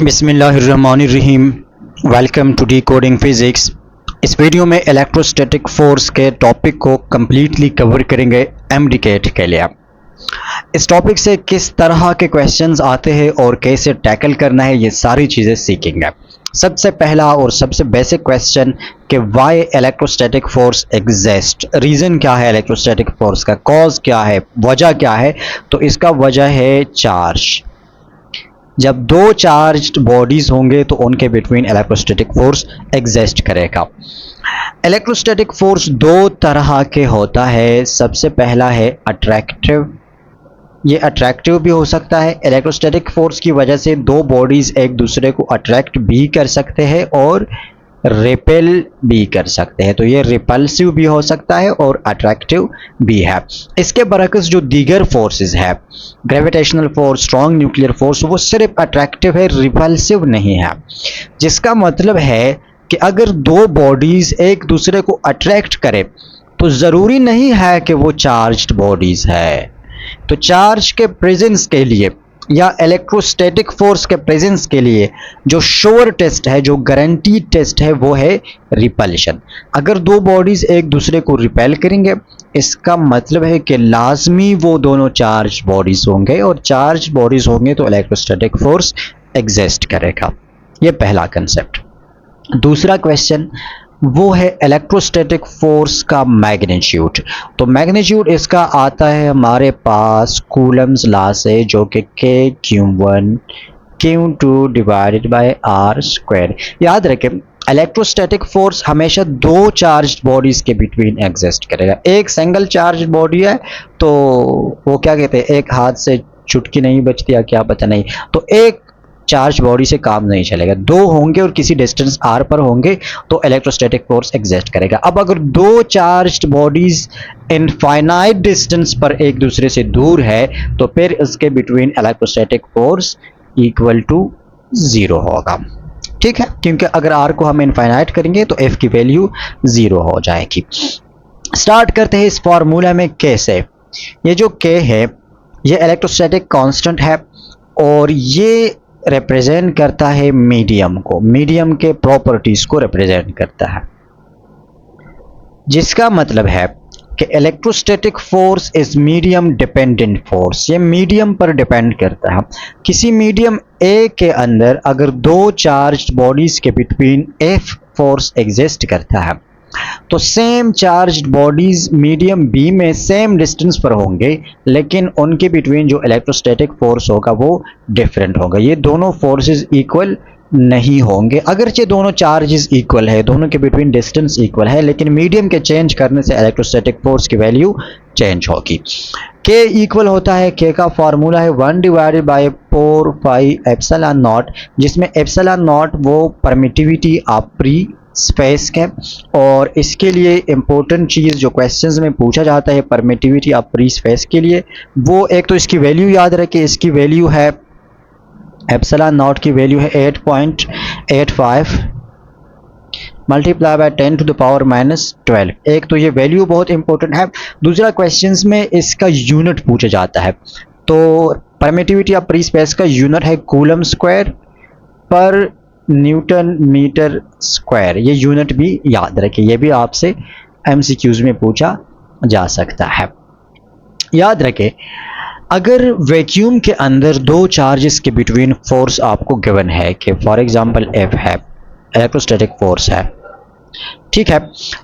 बिस्मिल्लाहिर्रहमानिर्रहीम। Welcome to the coding physics. इस video में इलेक्ट्रोस्टैटिक फोर्स के टॉपिक को कम्प्लीटली कवर करेंगे एमडीकेट के लिए। इस टॉपिक से किस तरह के क्वेश्चंस आते हैं और कैसे टैकल करना है, ये सारी चीज़ें सीखेंगे। सबसे पहला और सबसे बेसिक क्वेश्चन कि why electrostatic force exist, reason क्या है इलेक्ट्रोस्टैटिक फोर्स का, कॉज क्या है, वजह क्या है। तो इसका वजह है चार्ज। जब दो चार्ज्ड बॉडीज होंगे तो उनके बिटवीन इलेक्ट्रोस्टैटिक फोर्स एग्जिस्ट करेगा। इलेक्ट्रोस्टैटिक फोर्स दो तरह के होता है। सबसे पहला है अट्रैक्टिव। ये अट्रैक्टिव भी हो सकता है। इलेक्ट्रोस्टैटिक फोर्स की वजह से दो बॉडीज एक दूसरे को अट्रैक्ट भी कर सकते हैं और रिपेल भी कर सकते हैं। तो ये रिपल्सिव भी हो सकता है और अट्रैक्टिव भी है। इसके बरक्स जो दीगर फोर्सेस है, gravitational force, strong nuclear force, वो सिर्फ अट्रैक्टिव है, रिपल्सिव नहीं है। जिसका मतलब है कि अगर दो बॉडीज एक दूसरे को अट्रैक्ट करें तो ज़रूरी नहीं है कि वो चार्ज्ड बॉडीज है। तो चार्ज के प्रेजेंस के लिए या इलेक्ट्रोस्टैटिक फोर्स के प्रेजेंस के लिए जो श्योर टेस्ट है, जो गारंटीड टेस्ट है, वो है रिपल्शन। अगर दो बॉडीज एक दूसरे को रिपेल करेंगे, इसका मतलब है कि लाजमी वो दोनों चार्ज बॉडीज होंगे, और चार्ज बॉडीज होंगे तो इलेक्ट्रोस्टैटिक फोर्स एग्जिस्ट करेगा। ये पहला कंसेप्ट। दूसरा क्वेश्चन वो है इलेक्ट्रोस्टैटिक फोर्स का मैग्नीट्यूड। तो मैग्नीट्यूड इसका आता है हमारे पास कूलम्स लॉ से, जो कि K(Q1 Q2 divided by R square. याद रखें, इलेक्ट्रोस्टैटिक फोर्स हमेशा दो चार्ज्ड बॉडीज के बिटवीन एग्जिस्ट करेगा। एक सिंगल चार्ज बॉडी है तो वो क्या कहते हैं, एक हाथ से चुटकी नहीं बचती या क्या पता नहीं, तो एक चार्ज बॉडी से काम नहीं चलेगा। दो होंगे और किसी डिस्टेंस r पर होंगे तो इलेक्ट्रोस्टैटिक फोर्स एग्जिस्ट करेगा। अब अगर दो चार्ज्ड बॉडीज इनफाइनाइट डिस्टेंस पर एक दूसरे से दूर है तो फिर इसके between electrostatic force equal to 0 होगा। ठीक है, क्योंकि अगर r को हम इनफाइनाइट करेंगे तो f की वैल्यू 0 हो जाएगी। स्टार्ट करते हैं इस फॉर्मूला में k से। ये जो k है ये इलेक्ट्रोस्टैटिक कांस्टेंट है और ये रिप्रेजेंट करता है मीडियम को, मीडियम के प्रॉपर्टीज को रिप्रेजेंट करता है। जिसका मतलब है कि electrostatic force is medium dependent force. ये मीडियम पर डिपेंड करता है। किसी मीडियम ए के अंदर अगर दो चार्ज्ड बॉडीज के बिटवीन एफ फोर्स एग्जिस्ट करता है तो same charged bodies medium B में सेम डिस्टेंस पर होंगे, लेकिन उनके बिटवीन जो इलेक्ट्रोस्टैटिक फोर्स होगा वो डिफरेंट होगा। ये दोनों फोर्सेस इक्वल नहीं होंगे। अगरचे दोनों चार्जेस इक्वल है, दोनों के बिटवीन डिस्टेंस इक्वल है, लेकिन मीडियम के चेंज करने से इलेक्ट्रोस्टैटिक फोर्स की वैल्यू चेंज होगी। के इक्वल होता है, के का फॉर्मूला है 1 divided by 4 pi epsilon not, जिसमें एप्सिलॉन नॉट वो परमिटिविटी ऑफ फ्री स्पेस के। और इसके लिए इंपॉर्टेंट चीज़ जो क्वेश्चंस में पूछा जाता है परमिटिविटी ऑफ फ्री स्पेस के लिए, वो एक तो इसकी वैल्यू याद रखें। इसकी वैल्यू है एप्सिलॉन नॉट की वैल्यू है 8.85 multiply by 10 to the power -12। एक तो ये वैल्यू बहुत इंपॉर्टेंट है। दूसरा क्वेश्चंस में इसका यूनिट पूछा जाता है। तो परमिटिविटी ऑफ फ्री स्पेस का यूनिट है कूलम स्क्वायर पर न्यूटन मीटर स्क्वायर। ये यूनिट भी याद रखें, ये भी आपसे एमसीक्यूज में पूछा जा सकता है। याद रखें, अगर वैक्यूम के अंदर दो चार्जेस के बिटवीन फोर्स आपको गिवन है कि फॉर एग्जांपल F है, इलेक्ट्रोस्टैटिक फोर्स है, ठीक है,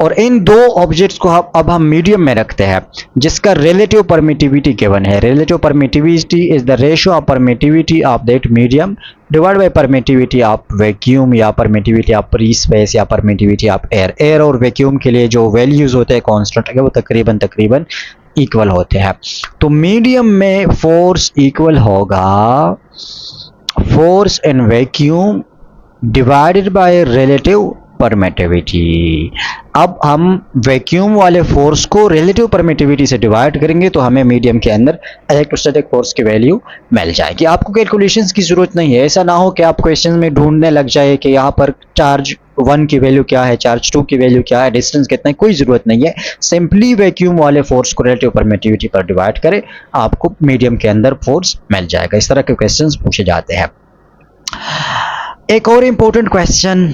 और इन दो ऑब्जेक्ट्स को अब हम मीडियम में रखते हैं जिसका रिलेटिव परमिटिविटी गिवन है। Relative permittivity is the ratio of permittivity of that medium divide by permittivity of vacuum या परमिटिविटी ऑफ फ्री स्पेस या परमिटिविटी ऑफ एयर। एयर और वैक्यूम के लिए जो वैल्यूज होते हैं कांस्टेंट के, वो तकरीबन इक्वल होते हैं। तो मीडियम में फोर्स इक्वल होगा force in vacuum divided by relative permittivity. अब हम वैक्यूम वाले फोर्स को रिलेटिव परमिटिविटी से डिवाइड करेंगे तो हमें मीडियम के अंदर इलेक्ट्रोस्टैटिक फोर्स की वैल्यू मिल जाएगी। आपको कैलकुलेशंस की जरूरत नहीं है। ऐसा ना हो कि आप क्वेश्चन में ढूंढने लग जाए कि यहाँ पर चार्ज 1 की वैल्यू क्या है, चार्ज 2 की वैल्यू क्या है, डिस्टेंस कितना है, कोई जरूरत नहीं है। सिंपली वैक्यूम वाले फोर्स को रिलेटिव परमिटिविटी पर डिवाइड करें, आपको मीडियम के अंदर फोर्स मिल जाएगा। इस तरह के क्वेश्चंस पूछे जाते हैं। एक और इम्पोर्टेंट क्वेश्चन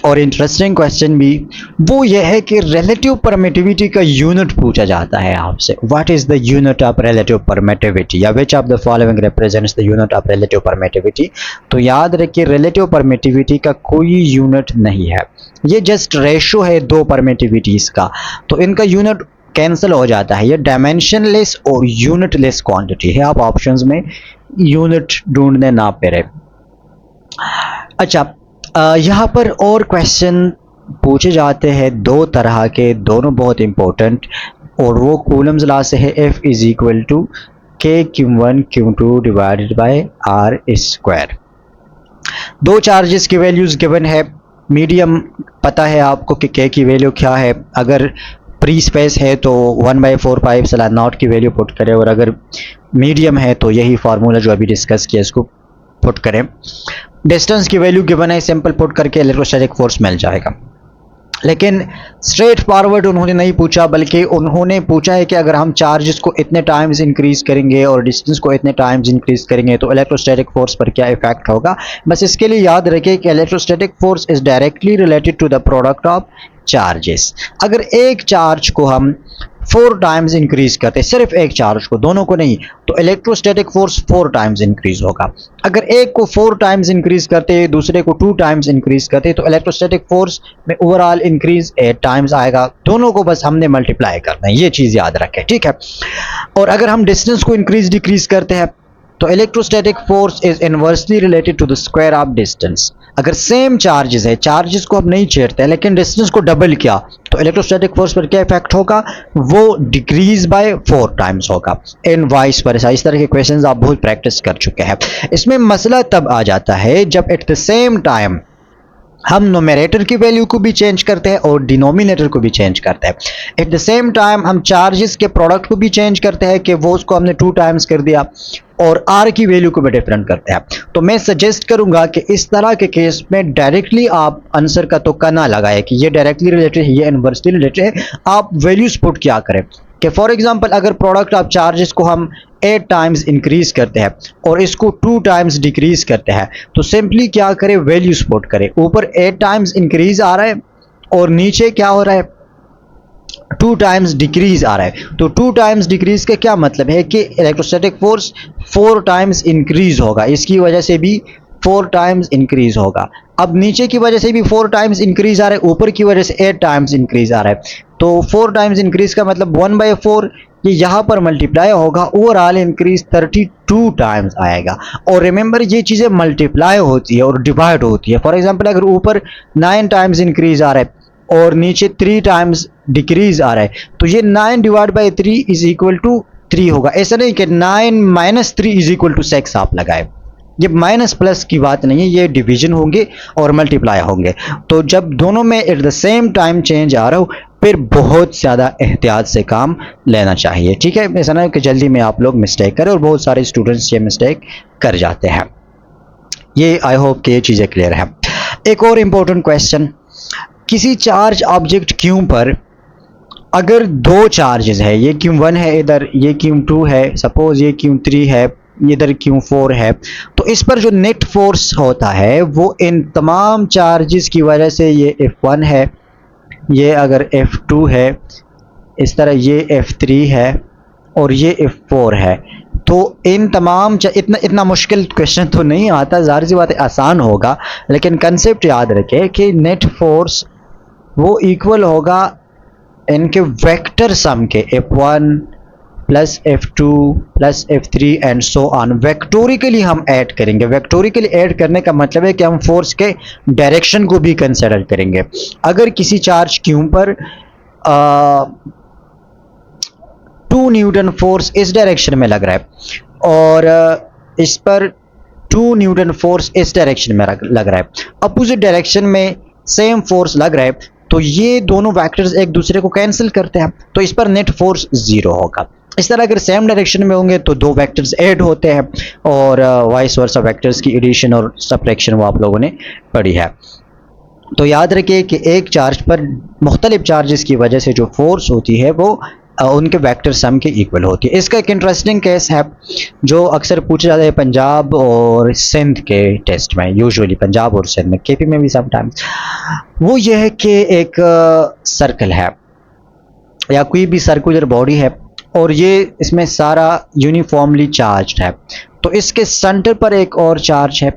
और इंटरेस्टिंग क्वेश्चन भी वो ये है कि रिलेटिव परमिटिविटी का यूनिट पूछा जाता है आपसे। What is the unit of relative permittivity, या which of the following represents the unit of relative permittivity. तो याद रखिए रिलेटिव परमिटिविटी का कोई यूनिट नहीं है, ये जस्ट रेशो है दो परमिटिविटीज का, तो इनका यूनिट कैंसिल हो जाता है। ये डायमेंशनलेस और यूनिटलेस क्वांटिटी है, आप ऑप्शंस में यूनिट ढूंढने ना पड़े। अच्छा, यहाँ पर और क्वेश्चन पूछे जाते हैं दो तरह के, दोनों बहुत इंपॉर्टेंट, और वो कूलम्स लॉ से है। F इज इक्वल टू के Q1 Q2 divided by R square. दो चार्जेस की वैल्यूज गिवन है, मीडियम पता है आपको कि K की वैल्यू क्या है। अगर प्री स्पेस है तो 1/4πε0 की वैल्यू पुट करें, और अगर मीडियम है तो यही फार्मूला जो अभी डिस्कस किया इसको पुट करें। डिस्टेंस की वैल्यू गिवन है, सिंपल पुट करके इलेक्ट्रोस्टैटिक फोर्स मिल जाएगा। लेकिन स्ट्रेट फॉरवर्ड उन्होंने नहीं पूछा, बल्कि उन्होंने पूछा है कि अगर हम चार्जेस को इतने टाइम्स इंक्रीज करेंगे और डिस्टेंस को इतने टाइम्स इंक्रीज करेंगे तो इलेक्ट्रोस्टैटिक फोर्स पर क्या इफेक्ट होगा। बस इसके लिए याद रखें कि electrostatic force is directly related to the product of charges. अगर एक चार्ज को हम 4 टाइम्स इंक्रीज करते हैं, सिर्फ एक चार्ज को, दोनों को नहीं, तो इलेक्ट्रोस्टैटिक फोर्स 4 टाइम्स इंक्रीज होगा। अगर एक को 4 टाइम्स इंक्रीज करते हैं, दूसरे को 2 टाइम्स इंक्रीज करते हैं, तो इलेक्ट्रोस्टैटिक फोर्स में ओवरऑल इंक्रीज 8 टाइम्स आएगा। दोनों को बस हमने मल्टीप्लाई करना है, ये चीज याद रखें, ठीक है। और अगर हम डिस्टेंस को इंक्रीज डिक्रीज करते हैं तो electrostatic force is inversely related to the square of distance. अगर सेम चार्जेस है, चार्जेस को हम नहीं छेड़ते लेकिन डिस्टेंस को डबल किया, तो इलेक्ट्रोस्टैटिक फोर्स पर क्या इफेक्ट होगा, वो डिक्रीज बाय 4 टाइम्स होगा, एंड वाइस वर्सा। इस तरह के क्वेश्चंस आप बहुत प्रैक्टिस कर चुके हैं। इसमें मसला तब आ जाता है जब एट द सेम टाइम हम नोमिनेटर की वैल्यू को भी चेंज करते हैं और डिनोमिनेटर को भी चेंज करते हैं। एट द सेम टाइम हम चार्जेस के प्रोडक्ट को भी चेंज करते हैं कि वो उसको हमने 2 टाइम्स कर दिया, और R की वैल्यू को भी डिफरेंट करते हैं। तो मैं सजेस्ट करूंगा कि इस तरह के केस में डायरेक्टली आप आंसर का तुक्का ना लगाएं कि ये डायरेक्टली रिलेटेड है, ये इनवर्सली रिलेटेड है। आप वैल्यूज पुट क्या करें कि फॉर एग्जांपल अगर प्रोडक्ट ऑफ चार्जेस को हम 8 टाइम्स इंक्रीज करते हैं और इसको 2 टाइम्स डिक्रीज करते हैं, तो सिंपली क्या करें, वैल्यूज पुट करें। ऊपर 8 टाइम्स इंक्रीज आ रहा है और नीचे क्या हो रहा है, 2 टाइम्स डिक्रीज आ रहा है। तो 2 टाइम्स डिक्रीज का क्या मतलब है कि इलेक्ट्रोस्टैटिक फोर्स 4 टाइम्स इंक्रीज होगा, इसकी वजह से भी 4 टाइम्स इंक्रीज होगा। अब नीचे की वजह से भी 4 टाइम्स इंक्रीज आ रहा है, ऊपर की वजह से 8 टाइम्स इंक्रीज आ रहा है। तो 4 टाइम्स इंक्रीज का मतलब 1/4 ये यहाँ पर मल्टीप्लाई होगा, ओवरऑल इंक्रीज 32 टाइम्स आएगा। और रिमेंबर ये चीज़ें मल्टीप्लाई होती है और डिवाइड होती है। फॉर एग्जांपल अगर ऊपर 9 टाइम्स इंक्रीज आ रहा है और नीचे 3 टाइम्स डिक्रीज आ रहा है, तो ये 9 divide by 3 is equal to 3 होगा। ऐसा नहीं कि 9 माइनस 3 इज इक्वल टू 6 आप लगाए, ये माइनस प्लस की बात नहीं है, ये डिवीजन होंगे और मल्टीप्लाई होंगे। तो जब दोनों में at the same time change आ रहा हो, फिर बहुत ज़्यादा एहतियात से काम लेना चाहिए, ठीक है। ऐसा ना कि जल्दी में आप लोग मिस्टेक करें, और बहुत सारे स्टूडेंट्स ये मिस्टेक कर जाते हैं। ये आई होप कि ये चीज़ें क्लियर है। एक और इम्पोर्टेंट क्वेश्चन, किसी चार्ज ऑब्जेक्ट Q पर अगर 2 चार्जेस है, ये Q1 है इधर, ये Q2 है, सपोज ये Q3 है, इधर Q4 है, तो इस पर जो नेट फोर्स होता है वो इन तमाम चार्जेस की वजह से, ये F1 है, ये अगर F2 है, इस तरह ये F3 है और ये F4 है, तो इन तमाम इतना मुश्किल क्वेश्चन तो नहीं आता, ज़ाहिर सी बात है आसान होगा, लेकिन कंसेप्ट याद रखें कि नेट फोर्स वो इक्वल होगा इनके वेक्टर सम के, F1 plus F2 plus F3 and so on. Vectorically हम ऐड करेंगे। वेक्टोरिकली ऐड करने का मतलब है कि हम फोर्स के डायरेक्शन को भी कंसिडर करेंगे। अगर किसी चार्ज Q पर 2 न्यूटन फोर्स इस डायरेक्शन में लग रहा है और इस पर 2 न्यूटन फोर्स इस डायरेक्शन में लग रहा है, अपोजिट डायरेक्शन में सेम फोर्स लग रहा है, तो ये दोनों वेक्टर्स एक दूसरे को कैंसिल करते हैं, तो इस पर नेट फोर्स 0 होगा। इस तरह अगर सेम डायरेक्शन में होंगे तो 2 वेक्टर्स ऐड होते हैं, और वाइस वर्सा वेक्टर्स की एडिशन और सब्ट्रैक्शन वो आप लोगों ने पढ़ी है। तो याद रखिए कि एक चार्ज पर मुख्तलिफ चार्जेस की वजह से जो फोर्स होती है वो उनके वेक्टर सम के इक्वल होती है। इसका एक इंटरेस्टिंग केस है जो अक्सर पूछा जाता है पंजाब और सिंध के टेस्ट में, यूजुअली पंजाब और सिंध में, केपी में भी समटाइम्स। वो ये है कि एक सर्कल है या कोई भी सर्कुलर बॉडी है और ये इसमें सारा यूनिफॉर्मली चार्ज्ड है, तो इसके सेंटर पर एक और चार्ज है।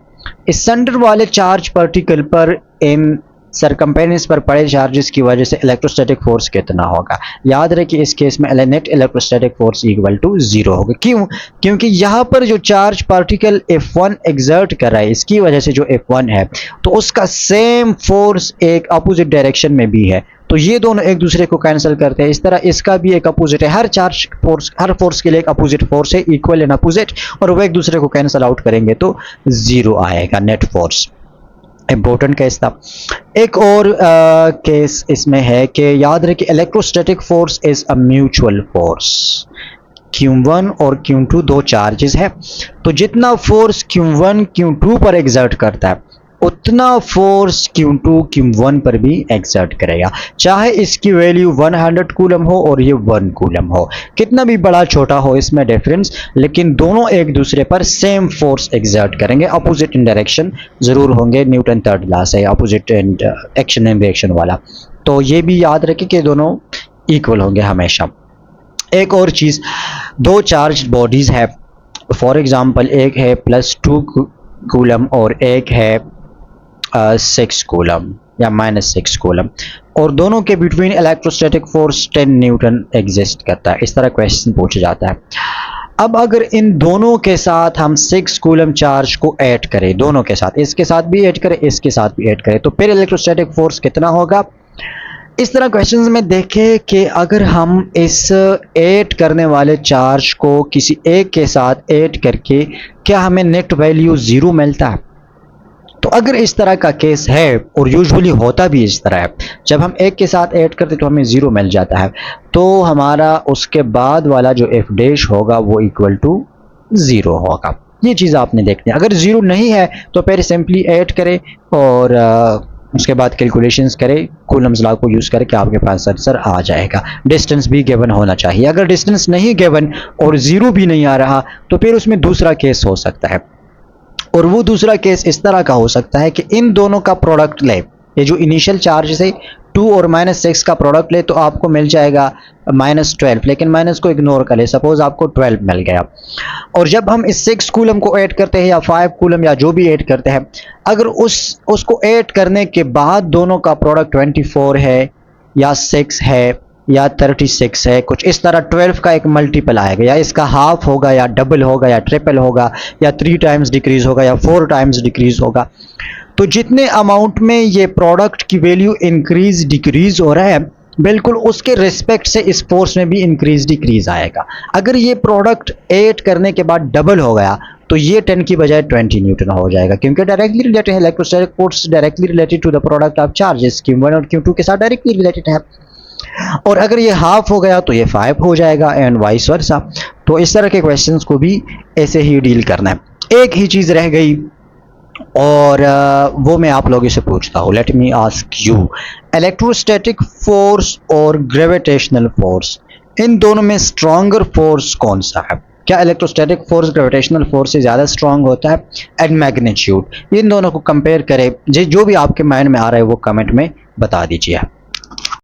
इस सेंटर वाले चार्ज पार्टिकल पर इन सरकम्पेरेंस पर पड़े चार्जेस की वजह से इलेक्ट्रोस्टैटिक फोर्स कितना होगा। याद रहे कि इस केस में net electrostatic force equal to 0 होगा। क्यों? क्योंकि यहाँ पर जो चार्ज पार्टिकल F1 एग्जर्ट कर रहा है, इसकी वजह से जो F1 है, तो उसका सेम फोर्स एक अपोजिट डायरेक्शन में भी है, तो ये दोनों एक दूसरे को कैंसिल करते हैं। इस तरह इसका भी एक अपोजिट है। हर चार्ज फोर्स, हर फोर्स के लिए एक अपोजिट फोर्स है, इक्वल एंड अपोजिट, और वो एक दूसरे को कैंसिल आउट करेंगे तो 0 आएगा नेट फोर्स। इम्पोर्टेंट केस था। एक और केस इसमें है कि याद रहे कि electrostatic force is a mutual force. Q1 और Q2 दो चार्जेस है, तो जितना फोर्स Q1 Q2 पर एग्जर्ट करता है उतना फोर्स Q2 Q1 पर भी एग्जर्ट करेगा, चाहे इसकी वैल्यू 100 कूलम हो और ये 1 कूलम हो। कितना भी बड़ा छोटा हो इसमें डिफरेंस, लेकिन दोनों एक दूसरे पर सेम फोर्स एग्जर्ट करेंगे। अपोजिट इन डायरेक्शन जरूर होंगे, न्यूटन थर्ड लॉ है अपोजिट एक्शन एंड रिएक्शन वाला। तो ये भी याद रखें कि दोनों इक्वल होंगे हमेशा। एक और चीज़, दो चार्ज बॉडीज़ है, फॉर एग्जांपल एक है +2 कूलम और एक है 6 कूलम या -6 कूलम, और दोनों के between electrostatic force 10 Newton exist करता है। इस तरह क्वेश्चन पूछा जाता है। अब अगर इन दोनों के साथ हम 6 कूलम चार्ज को ऐड करें, दोनों के साथ, इसके साथ भी ऐड करें, इसके साथ भी ऐड करें, तो फिर इलेक्ट्रोस्टैटिक फोर्स कितना होगा। इस तरह क्वेश्चंस में देखें कि अगर हम इस ऐड करने वाले चार्ज को किसी एक के साथ ऐड करके क्या हमें नेट वैल्यू 0 मिलता है। तो अगर इस तरह का केस है, और यूजुअली होता भी इस तरह है, जब हम एक के साथ ऐड करते तो हमें 0 मिल जाता है, तो हमारा उसके बाद वाला जो एफ डैश होगा वो इक्वल टू 0 होगा। ये चीज़ आपने देखनी है। अगर 0 नहीं है तो फिर सिंपली ऐड करें और उसके बाद कैलकुलेशंस करें, कूलम्स लॉ को यूज़ करके आपके पास आंसर आ जाएगा। डिस्टेंस भी गिवन होना चाहिए। अगर डिस्टेंस नहीं गिवन और 0 भी नहीं आ रहा तो फिर उसमें दूसरा केस हो सकता है, और वो दूसरा केस इस तरह का हो सकता है कि इन दोनों का प्रोडक्ट ले, ये जो इनिशियल चार्ज से 2 और -6 का प्रोडक्ट ले तो आपको मिल जाएगा -12, लेकिन माइनस को इग्नोर कर ले, सपोज आपको 12 मिल गया। और जब हम इस 6 कूलम को ऐड करते हैं या 5 कूलम या जो भी ऐड करते हैं, अगर उसको ऐड करने के बाद दोनों का प्रोडक्ट 24 है या 6 है या 36 है, कुछ इस तरह 12 का एक मल्टीपल आएगा, या इसका हाफ होगा या डबल होगा या ट्रिपल होगा या 3 टाइम्स डिक्रीज होगा या 4 टाइम्स डिक्रीज होगा, तो जितने अमाउंट में ये प्रोडक्ट की वैल्यू इंक्रीज डिक्रीज हो रहा है, बिल्कुल उसके रिस्पेक्ट से इस फोर्स में भी इंक्रीज डिक्रीज आएगा। अगर ये प्रोडक्ट ऐड करने के बाद डबल हो गया तो ये 10 की बजाय 20 न्यूटन हो जाएगा, क्योंकि डायरेक्टली रिलेटेड है। Electrostatic force directly related to the product of charges Q1 और Q2 के साथ डायरेक्टली रिलेटेड है। और अगर ये हाफ हो गया तो ये 5 हो जाएगा एंड वाइस वर्सा। तो इस तरह के क्वेश्चंस को भी ऐसे ही डील करना है। एक ही चीज़ रह गई और वो मैं आप लोगों से पूछता हूँ, let me ask you, electrostatic force और ग्रेविटेशनल फोर्स, इन दोनों में स्ट्रॉन्गर फोर्स कौन सा है? क्या इलेक्ट्रोस्टैटिक फोर्स ग्रेविटेशनल फोर्स से ज़्यादा स्ट्रॉन्ग होता है? एंड मैग्नीट्यूड, इन दोनों को कंपेयर करें, जो भी आपके माइंड में आ रहा है वो कमेंट में बता दीजिए।